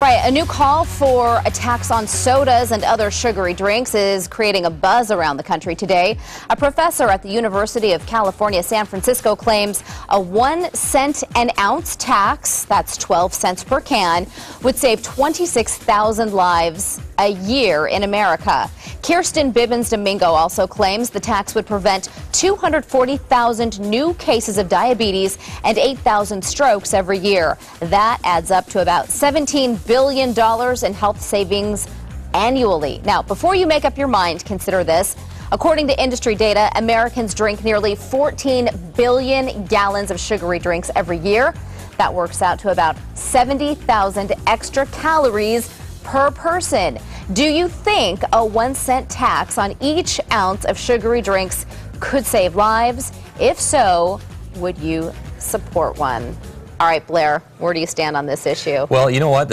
Right, a new call for a tax on sodas and other sugary drinks is creating a buzz around the country today. A professor at the University of California, San Francisco claims a 1 cent an ounce tax, that's 12 cents per can, would save 26,000 lives a year in America. Kirsten Bibbins Domingo also claims the tax would prevent 240,000 new cases of diabetes and 8,000 strokes every year. That adds up to about $17 billion in health savings annually. Now, before you make up your mind, consider this. According to industry data, Americans drink nearly 14 billion gallons of sugary drinks every year. That works out to about 70,000 extra calories per person. Do you think a 1 cent tax on each ounce of sugary drinks could save lives? If so, would you support one? All right, Blair, where do you stand on this issue? Well, you know what?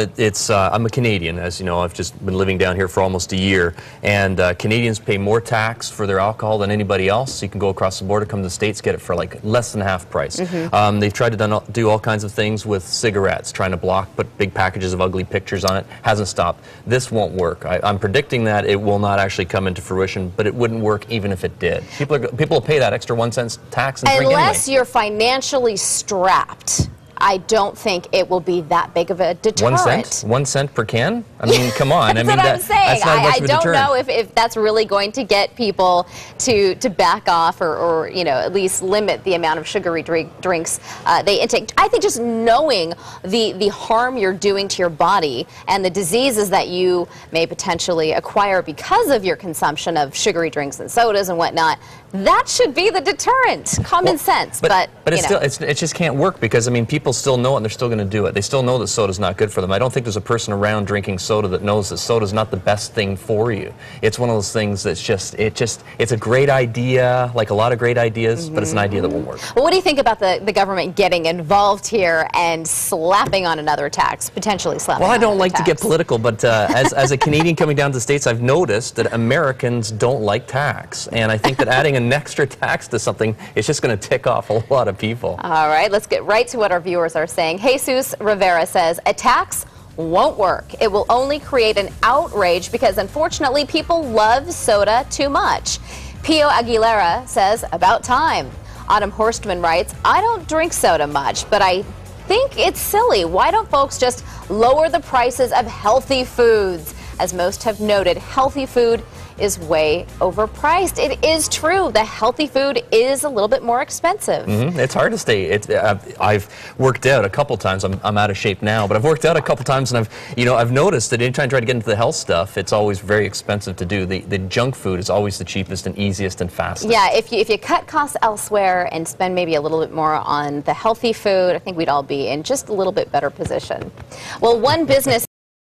I'm a Canadian, as you know. I've just been living down here for almost a year, and Canadians pay more tax for their alcohol than anybody else. You can go across the border, come to the States, get it for like less than half price. They've tried to do all kinds of things with cigarettes, trying to put big packages of ugly pictures on it. Hasn't stopped. This won't work. I'm predicting that it will not actually come into fruition, but it wouldn't work even if it did. People will pay that extra 1 cent tax and drink anyway. Unless you're financially strapped, I don't think it will be that big of a deterrent. 1 cent? 1 cent per can? I mean, come on. That's what I'm saying. I don't know if that's really going to get people to back off or you know, at least limit the amount of sugary drinks they intake. I think just knowing the harm you're doing to your body and the diseases that you may potentially acquire because of your consumption of sugary drinks and sodas and whatnot, that should be the deterrent. Common sense. But it just can't work because, I mean, people still know it and they're still going to do it. They still know that soda's not good for them. I don't think there's a person around drinking soda that knows that soda's not the best thing for you. It's one of those things that's it's a great idea, like a lot of great ideas, but it's an idea that won't work. Well, what do you think about the government getting involved here and slapping on another tax, potentially slapping on Well, I don't another like tax? to get political, but as a Canadian coming down to the States, I've noticed that Americans don't like tax. And I think that adding an extra tax to something is just going to tick off a lot of people. All right, let's get right to what our viewers are saying. Jesus Rivera says, a tax won't work. It will only create an outrage because, unfortunately, people love soda too much. Pio Aguilera says, about time. Autumn Horstman writes, I don't drink soda much, but I think it's silly. Why don't folks just lower the prices of healthy foods? As most have noted, healthy food is way overpriced. It is true. The healthy food is a little bit more expensive. It's hard to stay. I've worked out a couple times. I'm out of shape now, but I've worked out a couple times, and I've noticed that anytime I try to get into the health stuff, it's always very expensive to do. The junk food is always the cheapest and easiest and fastest. Yeah, if you cut costs elsewhere and spend maybe a little bit more on the healthy food, I think we'd all be in just a little bit better position. Well, one business